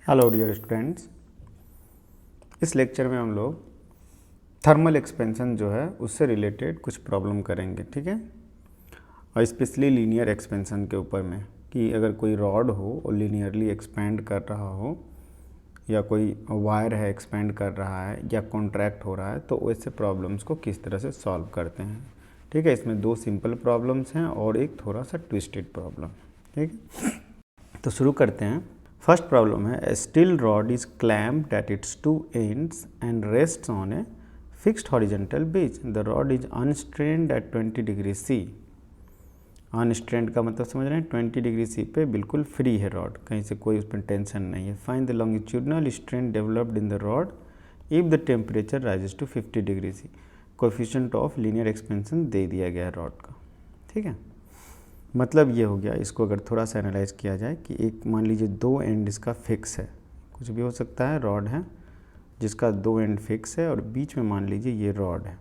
Hello dear students, इस lecture में हम लोग थर्मल एक्सपेंशन जो है उससे रिलेटेड कुछ प्रॉब्लम करेंगे, ठीक है। और स्पेशली लीनियर एक्सपेंशन के ऊपर में कि अगर कोई रॉड हो और लीनियरली एक्सपेंड कर रहा हो या कोई वायर है एक्सपेंड कर रहा है या कॉन्ट्रैक्ट हो रहा है तो वैसे प्रॉब्लम्स को किस तरह से सॉल्व करते हैं, ठीक है। इसमें दो सिंपल प्रॉब्लम्स हैं और एक थोड़ा सा ट्विस्टेड प्रॉब्लम, ठीक है। तो शुरू करते हैं। फर्स्ट प्रॉब्लम है, a steel rod is clamped at its two ends and rests on a fixed horizontal base. The rod is unstrained at 20 degree C. अनस्ट्रेंड का मतलब समझ रहे हैं, 20 डिग्री सी पे बिल्कुल फ्री है रॉड, कहीं से कोई उस पर टेंशन नहीं है। Find the longitudinal strain developed in the rod if the temperature rises to 50 degree c. Coefficient of linear expansion दे दिया गया है रॉड का, ठीक है। मतलब ये हो गया, इसको अगर थोड़ा सा एनालाइज किया जाए कि एक मान लीजिए दो एंड इसका फिक्स है, कुछ भी हो सकता है, रॉड है जिसका दो एंड फिक्स है और बीच में मान लीजिए ये रॉड है।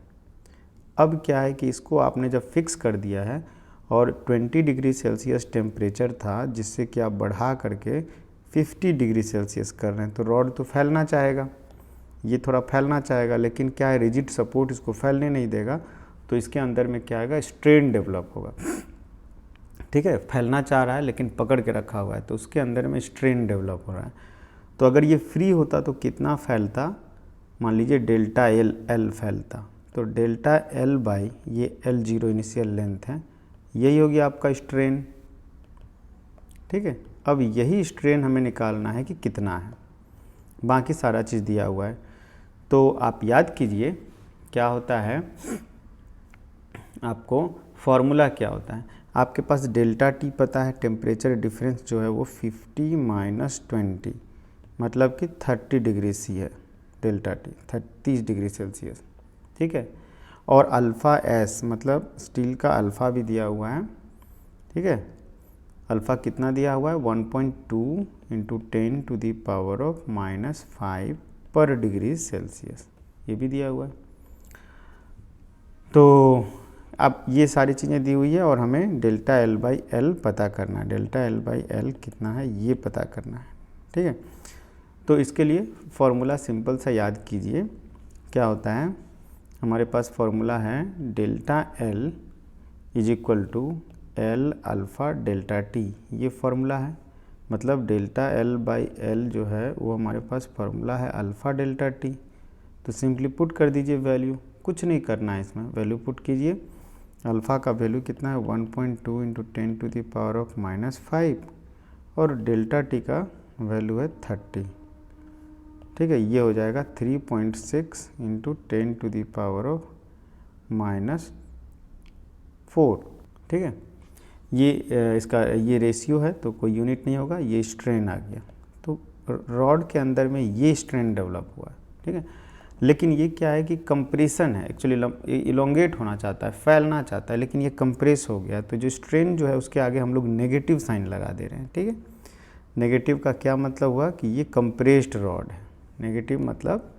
अब क्या है कि इसको आपने जब फिक्स कर दिया है और 20 डिग्री सेल्सियस टेम्परेचर था जिससे कि आप बढ़ा करके 50 डिग्री सेल्सियस कर रहे हैं, तो रॉड तो फैलना चाहेगा, ये थोड़ा फैलना चाहेगा, लेकिन क्या है, रिजिड सपोर्ट इसको फैलने नहीं देगा। तो इसके अंदर में क्या आएगा, स्ट्रेन डेवलप होगा, ठीक है। फैलना चाह रहा है लेकिन पकड़ के रखा हुआ है तो उसके अंदर में स्ट्रेन डेवलप हो रहा है। तो अगर ये फ्री होता तो कितना फैलता, मान लीजिए डेल्टा एल फैलता, तो डेल्टा एल बाई ये L0 इनिशियल लेंथ है, यही होगी आपका स्ट्रेन, ठीक है। अब यही स्ट्रेन हमें निकालना है कि कितना है, बाकी सारा चीज़ दिया हुआ है। तो आप याद कीजिए क्या होता है, आपको फॉर्मूला क्या होता है, आपके पास डेल्टा टी पता है, टेम्परेचर डिफरेंस जो है वो 50 माइनस 20 मतलब कि 30 डिग्री सी है, डेल्टा टी 30 डिग्री सेल्सियस, ठीक है। और अल्फ़ा एस मतलब स्टील का अल्फ़ा भी दिया हुआ है, ठीक है। अल्फ़ा कितना दिया हुआ है, 1.2 into 10 to the power of -5 पर डिग्री सेल्सियस, ये भी दिया हुआ है। तो अब ये सारी चीज़ें दी हुई है और हमें डेल्टा एल बाई एल पता करना है, डेल्टा एल बाई एल कितना है ये पता करना है, ठीक है। तो इसके लिए फॉर्मूला सिंपल सा याद कीजिए, क्या होता है, हमारे पास फॉर्मूला है delta L is equal to L alpha delta T, ये फॉर्मूला है। मतलब डेल्टा एल बाई एल जो है वो हमारे पास फॉर्मूला है अल्फ़ा डेल्टा टी। तो सिंपली पुट कर दीजिए वैल्यू, कुछ नहीं करना है इसमें, वैल्यू पुट कीजिए। अल्फ़ा का वैल्यू कितना है, 1.2 into 10 to the power of -5 और डेल्टा टी का वैल्यू है 30, ठीक है। ये हो जाएगा 3.6 into 10 to the power of -4, ठीक है। ये इसका ये रेशियो है तो कोई यूनिट नहीं होगा, ये स्ट्रेन आ गया। तो रॉड के अंदर में ये स्ट्रेन डेवलप हुआ है, ठीक है। लेकिन ये क्या है कि कंप्रेशन है, एक्चुअली इलोंगेट होना चाहता है, फैलना चाहता है, लेकिन ये कंप्रेस हो गया। तो जो स्ट्रेन जो है उसके आगे हम लोग नेगेटिव साइन लगा दे रहे हैं, ठीक है। नेगेटिव का क्या मतलब हुआ कि ये कंप्रेस्ड रॉड है, नेगेटिव मतलब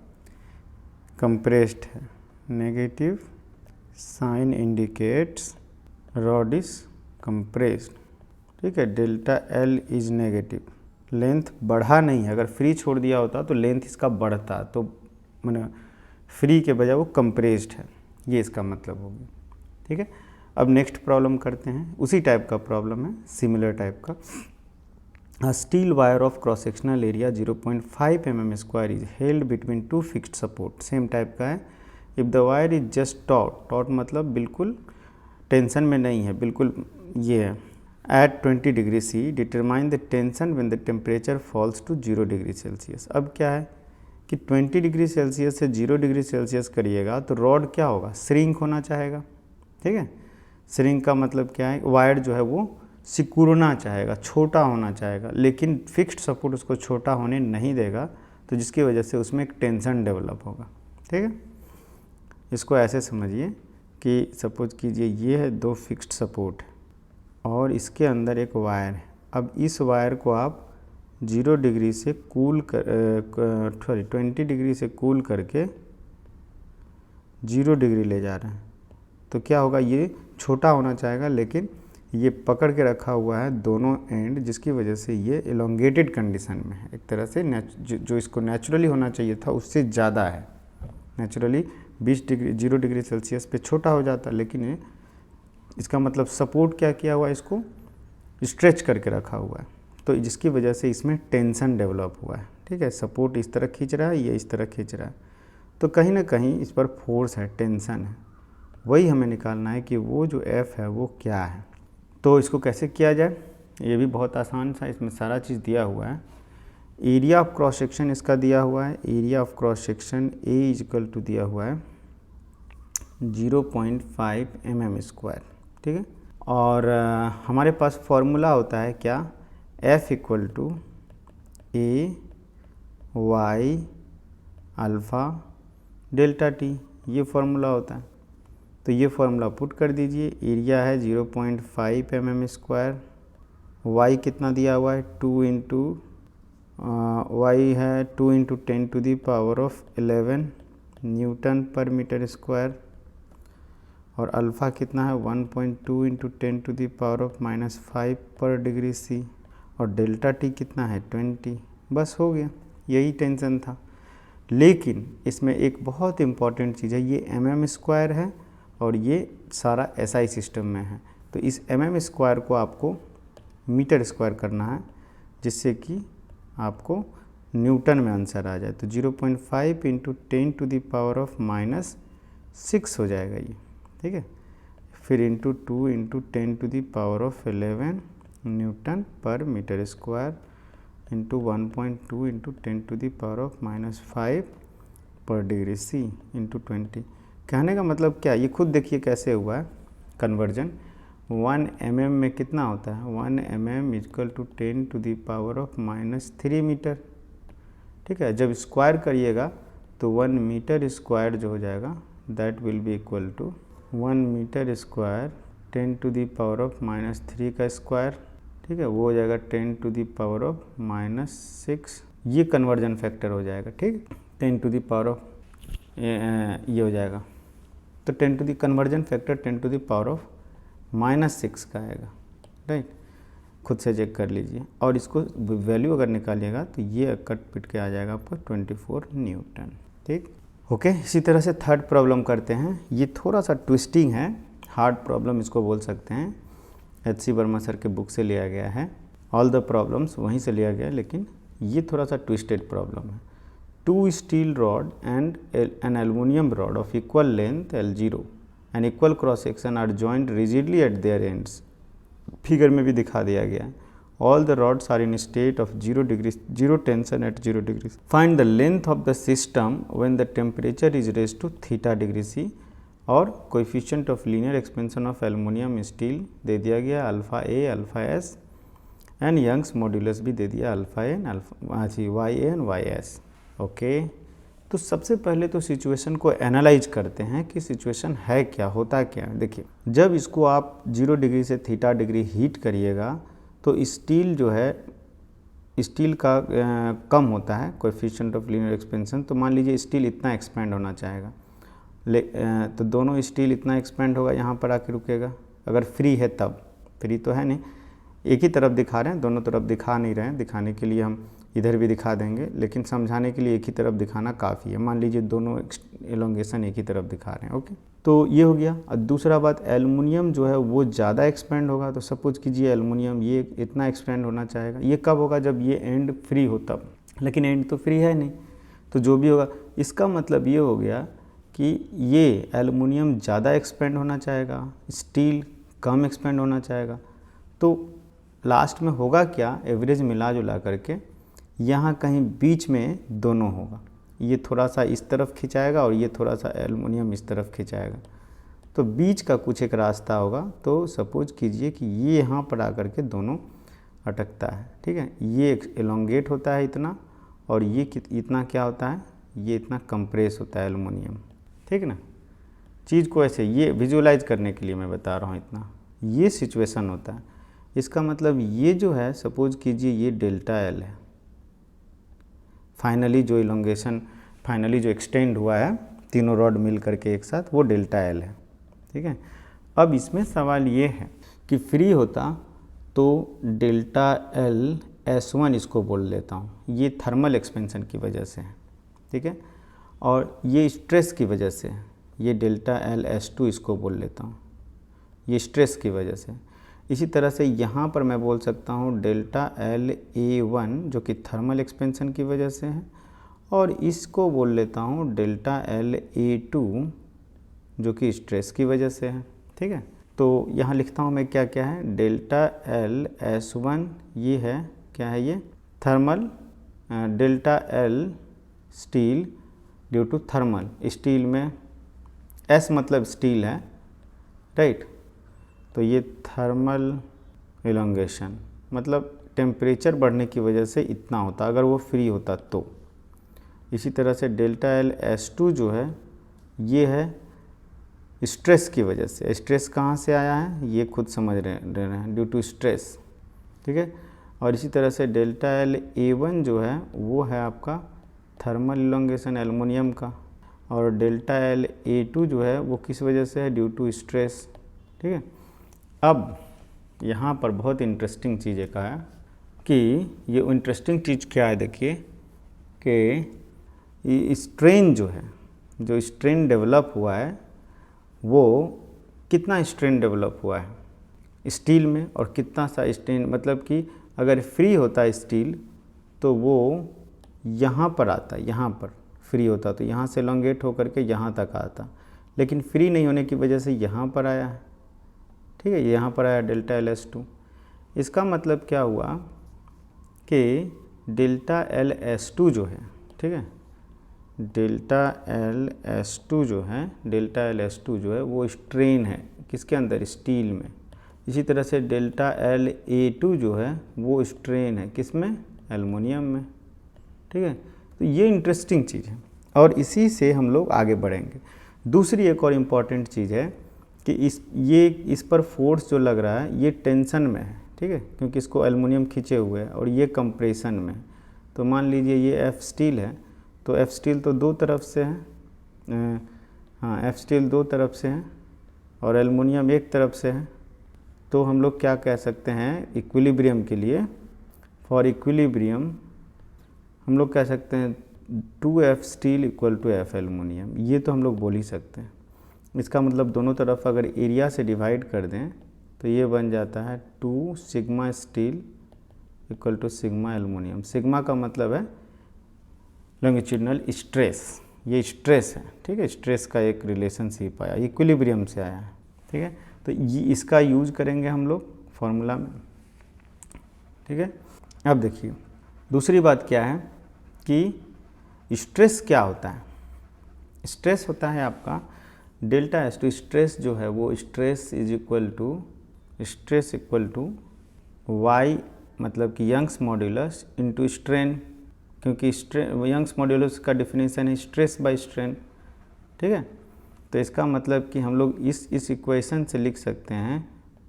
कंप्रेस्ड है, negative sign indicates rod is compressed, ठीक है। Delta L is negative, length बढ़ा नहीं है, अगर फ्री छोड़ दिया होता तो लेंथ इसका बढ़ता, तो मैंने फ्री के बजाय वो कंप्रेस्ड है, ये इसका मतलब होगी, ठीक है। अब नेक्स्ट प्रॉब्लम करते हैं, उसी टाइप का प्रॉब्लम है, सिमिलर टाइप का। Steel wire of cross sectional area 0.5 mm square is held between two fixed support, same type का है। If the wire is just taut मतलब बिल्कुल टेंशन में नहीं है, बिल्कुल ये है, at 20 degree C, determine the tension when the temperature falls to 0 degree Celsius. अब क्या है कि 20 डिग्री सेल्सियस से 0 डिग्री सेल्सियस करिएगा तो रॉड क्या होगा, श्रिंक होना चाहेगा, ठीक है। श्रिंक का मतलब क्या है, वायर जो है वो सिकुड़ना चाहेगा, छोटा होना चाहेगा, लेकिन फिक्स्ड सपोर्ट उसको छोटा होने नहीं देगा, तो जिसकी वजह से उसमें एक टेंशन डेवलप होगा, ठीक है। इसको ऐसे समझिए कि सपोज कीजिए ये है दो फिक्स्ड सपोर्ट और इसके अंदर एक वायर है। अब इस वायर को आप 0 डिग्री से कूल कर 20 डिग्री से कूल करके 0 डिग्री ले जा रहे हैं, तो क्या होगा, ये छोटा होना चाहेगा लेकिन ये पकड़ के रखा हुआ है दोनों एंड, जिसकी वजह से ये एलोंगेटेड कंडीशन में है। एक तरह से जो इसको नेचुरली होना चाहिए था उससे ज़्यादा है। नेचुरली 20 डिग्री 0 डिग्री सेल्सियस पे छोटा हो जाता, लेकिन इसका मतलब सपोर्ट क्या किया हुआ है, इसको स्ट्रेच करके रखा हुआ है, तो जिसकी वजह से इसमें टेंशन डेवलप हुआ है। ठीक है, सपोर्ट इस तरह खींच रहा है, ये इस तरह खींच रहा है, तो कहीं ना कहीं इस पर फोर्स है, टेंशन है। वही हमें निकालना है कि वो जो F है वो क्या है। तो इसको कैसे किया जाए, ये भी बहुत आसान सा, इसमें सारा चीज़ दिया हुआ है। एरिया ऑफ क्रॉस सेक्शन इसका दिया हुआ है, area of cross section A equal to दिया हुआ है 0.5 mm²। ठीक है, और हमारे पास फॉर्मूला होता है क्या, F equal to A y alpha delta t, ये फॉर्मूला होता है। तो ये फॉर्मूला पुट कर दीजिए। एरिया है 0.5 mm², y कितना दिया हुआ है 2 इंटू वाई है 2 इंटू 10⁻11 न्यूटन पर मीटर स्क्वायर, और अल्फ़ा कितना है 1.2 इंटू 10⁻⁻5 पर डिग्री C, और डेल्टा टी कितना है 20। बस हो गया, यही टेंशन था। लेकिन इसमें एक बहुत इम्पॉर्टेंट चीज़ है, ये mm² है और ये सारा SI सिस्टम में है, तो इस mm² को आपको मीटर स्क्वायर करना है, जिससे कि आपको न्यूटन में आंसर आ जाए। तो 0.5 इंटू 10⁻⁻6 हो जाएगा ये। ठीक है, फिर इंटू 2 इंटू 10⁻11 न्यूटन पर मीटर स्क्वायर इंटू 1.2 इंटू 10⁻⁻5 पर डिग्री C इंटू 20। कहने का मतलब क्या, ये खुद देखिए कैसे हुआ है कन्वर्जन। 1 mm में कितना होता है, 1 mm इक्वल टू 10⁻³ मीटर। ठीक है, जब स्क्वायर करिएगा तो 1 मीटर स्क्वायर जो हो जाएगा that will be equal to 1 metre square 10⁻³ का स्क्वायर। ठीक है, वो हो जाएगा 10⁻⁻6, ये कन्वर्जन फैक्टर हो जाएगा। ठीक, 10⁻, ये हो जाएगा, तो कन्वर्जन फैक्टर 10⁻⁻6 का आएगा। राइट, खुद से चेक कर लीजिए, और इसको वैल्यू अगर निकालिएगा तो ये कट पिट के आ जाएगा आपको 24 न्यूटन। ठीक, ओके। इसी तरह से थर्ड प्रॉब्लम करते हैं। ये थोड़ा सा ट्विस्टिंग है, हार्ड प्रॉब्लम इसको बोल सकते हैं। HC वर्मा सर के बुक से लिया गया है, ऑल द प्रॉब्लम्स वहीं से लिया गया है, लेकिन ये थोड़ा सा ट्विस्टेड प्रॉब्लम है। 2 steel rod and an aluminium rod of equal length L0 and equal cross section are joint rigidly at their ends. Figure में भी दिखा दिया गया है। All the rods are in state of 0 tension at 0 degree. Find the length of the system when the temperature is raise to θ°C, और coefficient of linear expansion of aluminium steel दे दिया गया alpha A alpha S, and Young's modulus भी दे दिया alpha N YA and YS। Okay, तो सबसे पहले तो सिचुएशन को एनालाइज करते हैं कि सिचुएशन है क्या, होता क्या है। देखिए, जब इसको आप 0 डिग्री से θ° हीट करिएगा तो स्टील जो है, स्टील का कम होता है कोएफिशिएंट ऑफ लीनियर एक्सपेंशन। तो मान लीजिए स्टील इतना एक्सपेंड होना चाहेगा, तो दोनों स्टील इतना एक्सपेंड होगा, यहाँ पर आके रुकेगा। अगर फ्री है तब, फ्री तो है नहीं, एक ही तरफ दिखा रहे हैं, दोनों तरफ दिखा नहीं रहे हैं। दिखाने के लिए हम इधर भी दिखा देंगे, लेकिन समझाने के लिए एक ही तरफ दिखाना काफ़ी है। मान लीजिए दोनों एलोंगेशन एक ही तरफ दिखा रहे हैं। ओके, तो ये हो गया। और दूसरा बात, एल्युमिनियम जो है वो ज़्यादा एक्सपेंड होगा। तो सपोज कीजिए एल्युमिनियम ये इतना एक्सपेंड होना चाहेगा, ये कब होगा, जब ये एंड फ्री हो तब, लेकिन एंड तो फ्री है नहीं, तो जो भी होगा, इसका मतलब ये हो गया कि ये एल्युमिनियम ज़्यादा एक्सपेंड होना चाहेगा, स्टील कम एक्सपेंड होना चाहेगा। तो लास्ट में होगा क्या, एवरेज मिला जुला करके यहाँ कहीं बीच में दोनों होगा। ये थोड़ा सा इस तरफ खिंचाएगा और ये थोड़ा सा एल्युमिनियम इस तरफ खिंचाएगा, तो बीच का कुछ एक रास्ता होगा। तो सपोज कीजिए कि ये यहाँ पर आकर के दोनों अटकता है। ठीक है, ये एलोंगेट होता है इतना, और ये इतना क्या होता है, ये इतना कंप्रेस होता है एल्युमिनियम। ठीक है ना, चीज़ को ऐसे ये विजुअलाइज करने के लिए मैं बता रहा हूँ, इतना ये सिचुएशन होता है। इसका मतलब ये जो है, सपोज कीजिए ये डेल्टा L है, फाइनली जो इलोंगेशन, फाइनली जो एक्सटेंड हुआ है तीनों रॉड मिल करके एक साथ, वो डेल्टा L है। ठीक है, अब इसमें सवाल ये है कि फ्री होता तो डेल्टा एल S1 इसको बोल लेता हूँ, ये थर्मल एक्सपेंशन की वजह से है, ठीक है। और ये स्ट्रेस की वजह से है, ये डेल्टा एल S2 इसको बोल लेता हूँ, ये स्ट्रेस की वजह से। इसी तरह से यहाँ पर मैं बोल सकता हूँ डेल्टा एल A1 जो कि थर्मल एक्सपेंशन की वजह से है, और इसको बोल लेता हूँ डेल्टा एल A2 जो कि स्ट्रेस की वजह से है, ठीक है। तो यहाँ लिखता हूँ मैं क्या क्या है, डेल्टा एल S1 ये है, क्या है ये, thermal, delta L steel due to thermal, steel में S मतलब स्टील है, राइट। तो ये थर्मल इलोंगेशन मतलब टेम्परेचर बढ़ने की वजह से इतना होता अगर वो फ्री होता तो। इसी तरह से डेल्टा एल S2 जो है ये है स्ट्रेस की वजह से। स्ट्रेस कहाँ से आया है ये खुद समझ रहे हैं, ड्यू टू स्ट्रेस, ठीक है। और इसी तरह से डेल्टा एल A1 जो है वो है आपका थर्मल इलोंगेशन एल्युमिनियम का, और डेल्टा एल A2 जो है वो किस वजह से है, ड्यू टू स्ट्रेस, ठीक है। अब यहाँ पर बहुत इंटरेस्टिंग चीज़ एक है कि ये इंटरेस्टिंग चीज़ क्या है, देखिए कि स्ट्रेन जो है, जो स्ट्रेन डेवलप हुआ है वो कितना स्ट्रेन डेवलप हुआ है स्टील में, और कितना सा स्ट्रेन, मतलब कि अगर फ्री होता स्टील तो वो यहाँ पर आता, यहाँ पर फ्री होता तो यहाँ से एलोंगेट होकर के यहाँ तक आता, लेकिन फ्री नहीं होने की वजह से यहाँ पर आया है, ठीक है, यहाँ पर आया डेल्टा एल S2। इसका मतलब क्या हुआ कि डेल्टा एल S2 जो है, ठीक है, डेल्टा एल S2 जो है, डेल्टा एल S2 जो है वो स्ट्रेन है किसके अंदर, स्टील में। इसी तरह से डेल्टा एल A2 जो है वो स्ट्रेन है किस में, एल्युमिनियम में, ठीक है। तो ये इंटरेस्टिंग चीज़ है और इसी से हम लोग आगे बढ़ेंगे। दूसरी एक और इम्पॉर्टेंट चीज़ है कि इस पर फोर्स जो लग रहा है ये टेंशन में है, ठीक है, क्योंकि इसको एल्युमिनियम खींचे हुए है और ये कंप्रेशन में। तो मान लीजिए ये F स्टील है, तो F स्टील तो दो तरफ से है, हाँ F स्टील दो तरफ से है और एल्युमिनियम एक तरफ से है। तो हम लोग क्या कह सकते हैं इक्विलिब्रियम के लिए, फॉर इक्विलिब्रियम हम लोग कह सकते हैं 2F steel equal to F aluminium, ये तो हम लोग बोल ही सकते हैं। इसका मतलब दोनों तरफ अगर एरिया से डिवाइड कर दें तो ये बन जाता है 2 sigma steel equal to sigma aluminium. Sigma का मतलब है लॉन्गिट्यूडनल स्ट्रेस, ये स्ट्रेस है, ठीक है, स्ट्रेस का एक रिलेशनशिप आया, इक्विलिब्रियम से आया है, ठीक है। तो ये इसका यूज करेंगे हम लोग फॉर्मूला में, ठीक है। अब देखिए दूसरी बात क्या है कि स्ट्रेस क्या होता है। स्ट्रेस होता है आपका डेल्टा S2, स्ट्रेस जो है वो stress is equal to Y, मतलब कि यंग्स मॉड्यूलस इंटू स्ट्रेन, क्योंकि यंग्स मॉड्यूलस का डिफिनेशन है स्ट्रेस बाय स्ट्रेन, ठीक है। तो इसका मतलब कि हम लोग इस इक्वेशन से लिख सकते हैं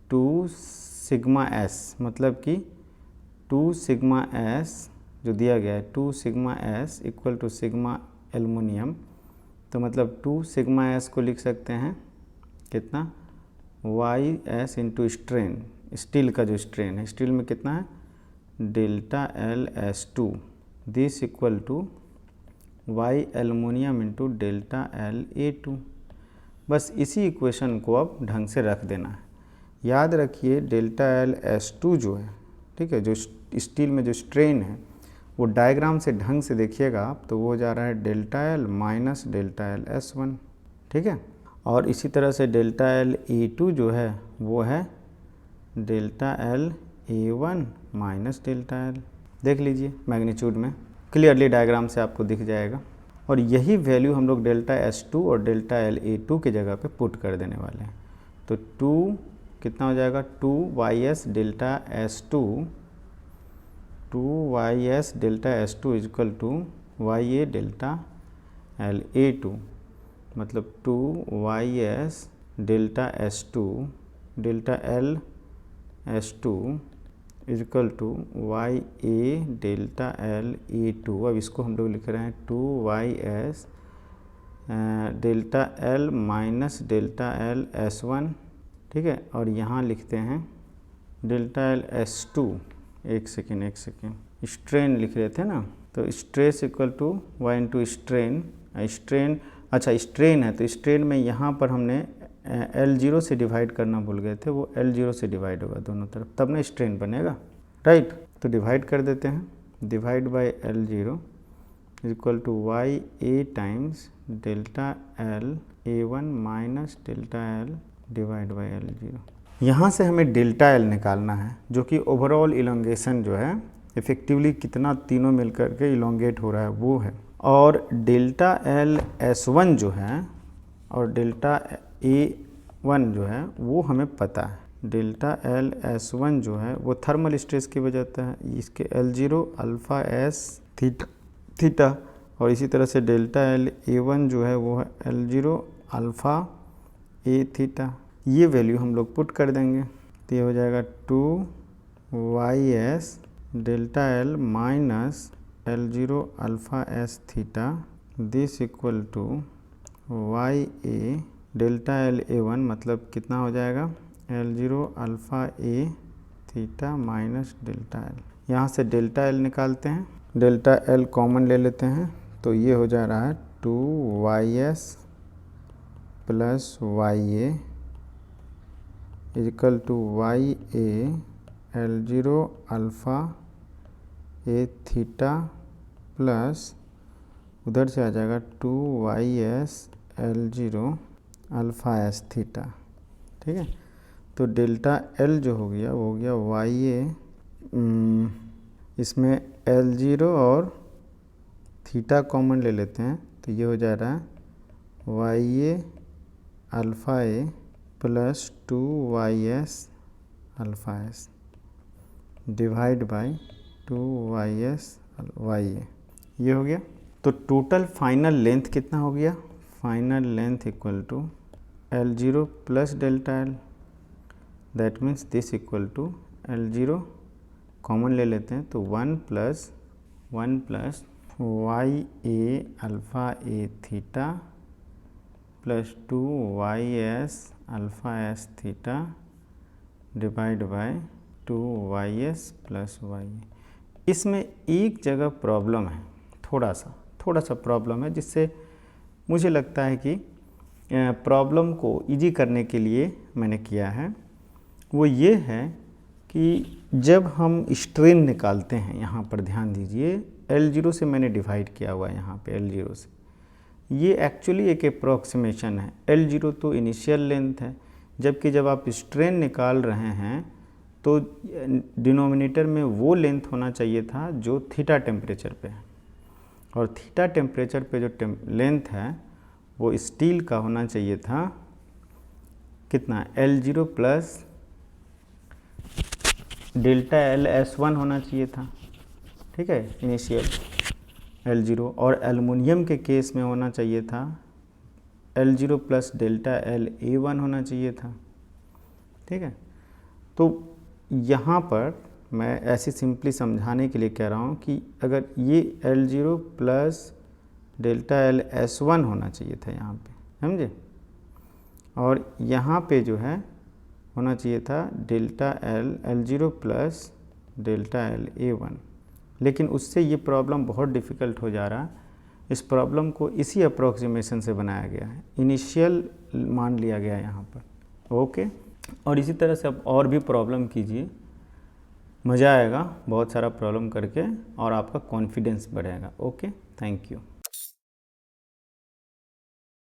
2 सिग्मा S, मतलब कि 2 सिग्मा S जो दिया गया है 2 sigma S equal to sigma aluminium. तो मतलब 2 सिग्मा S को लिख सकते हैं कितना, YS इंटू स्ट्रेन, स्टील का जो स्ट्रेन है, स्टील में कितना है delta L S2, this equal to Y aluminium into delta L A2। बस इसी इक्वेशन को अब ढंग से रख देना है। याद रखिए डेल्टा एल S2 जो है, ठीक है, जो स्टील में जो स्ट्रेन है वो डायग्राम से ढंग से देखिएगा आप, तो वो जा रहा है delta L minus delta L S1, ठीक है। और इसी तरह से डेल्टा एल A2 जो है वो है delta L A1 minus delta L, देख लीजिए मैग्नीट्यूड में क्लियरली डायग्राम से आपको दिख जाएगा। और यही वैल्यू हम लोग डेल्टा S2 और डेल्टा एल A2 की जगह पे पुट कर देने वाले हैं। तो 2 कितना हो जाएगा 2YS delta S2, 2YS delta S2 equal to YA delta L A2, मतलब 2YS delta S2 delta L S2 equal to YA delta L A2। अब इसको हम लोग लिख रहे हैं 2YS delta L minus delta L S1 ठीक है। और यहाँ लिखते हैं डेल्टा एल S2, एक सेकेंड स्ट्रेन लिख रहे थे ना, तो stress equal to Y into strain, अच्छा स्ट्रेन है तो स्ट्रेन में यहाँ पर हमने L0 से डिवाइड करना भूल गए थे, वो L0 से डिवाइड होगा दोनों तरफ, तब ना स्ट्रेन बनेगा, राइट। तो डिवाइड कर देते हैं, divide by L0 equal to Y A times delta L A1 minus delta L divide by L0। यहाँ से हमें डेल्टा एल निकालना है, जो कि ओवरऑल इलोंगेशन जो है इफ़ेक्टिवली कितना तीनों मिलकर के इलोंगेट हो रहा है वो है। और डेल्टा एल S1 जो है और डेल्टा A1 जो है वो हमें पता है। डेल्टा एल S1 जो है वो थर्मल स्ट्रेस की वजह से है, इसके L0 अल्फ़ा S थीटा, और इसी तरह से डेल्टा एल A1 जो है वो है L0 अल्फ़ा A थीटा। ये वैल्यू हम लोग पुट कर देंगे तो ये हो जाएगा 2YS delta L minus L0 alpha S theta, this equal to YA delta L A1 मतलब कितना हो जाएगा L0 alpha A theta minus delta L. यहाँ से डेल्टा एल निकालते हैं, डेल्टा एल कॉमन ले लेते हैं तो ये हो जा रहा है 2YS plus YA equal to YA L0 alpha A theta plus उधर से आ जाएगा 2YS L0 alpha S theta, ठीक है। तो डेल्टा एल जो हो गया वो हो गया YA, इसमें L0 और थीटा कॉमन ले लेते हैं तो ये हो जा रहा है YA alpha A plus 2YS alpha S divide by 2YS YA, ये हो गया। तो टोटल फाइनल लेंथ कितना हो गया, final length equal to L0 plus delta L, that means this equal to L0 common ले लेते हैं तो 1 plus YA alpha A theta plus 2YS alpha S theta divide by 2YS plus YA। इसमें एक जगह प्रॉब्लम है, थोड़ा सा प्रॉब्लम है, जिससे मुझे लगता है कि प्रॉब्लम को इजी करने के लिए मैंने किया है। वो ये है कि जब हम स्ट्रेन निकालते हैं, यहाँ पर ध्यान दीजिए L0 से मैंने डिवाइड किया हुआ है, यहाँ पे L0 से, ये एक्चुअली एक अप्रॉक्सीमेशन है। L0 तो इनिशियल लेंथ है, जबकि जब आप स्ट्रेन निकाल रहे हैं तो डिनोमिनेटर में वो लेंथ होना चाहिए था जो थीटा टेम्परेचर पे है, और थीटा टेम्परेचर पे जो लेंथ है वो स्टील का होना चाहिए था कितना, L0 plus delta L S1 होना चाहिए था, ठीक है, इनिशियल L0। और एल्युमिनियम के केस में होना चाहिए था L0 plus delta L A1 होना चाहिए था, ठीक है। तो यहाँ पर मैं ऐसे सिंपली समझाने के लिए कह रहा हूँ कि अगर ये L0 plus delta L S1 होना चाहिए था यहाँ पे, समझे, और यहाँ पे जो है होना चाहिए था delta L L0 plus delta L A1, लेकिन उससे ये प्रॉब्लम बहुत डिफ़िकल्ट हो जा रहा है। इस प्रॉब्लम को इसी अप्रॉक्सीमेशन से बनाया गया है, इनिशियल मान लिया गया है यहाँ पर, ओके। और इसी तरह से आप और भी प्रॉब्लम कीजिए, मज़ा आएगा बहुत सारा प्रॉब्लम करके और आपका कॉन्फिडेंस बढ़ेगा। Okay, thank you.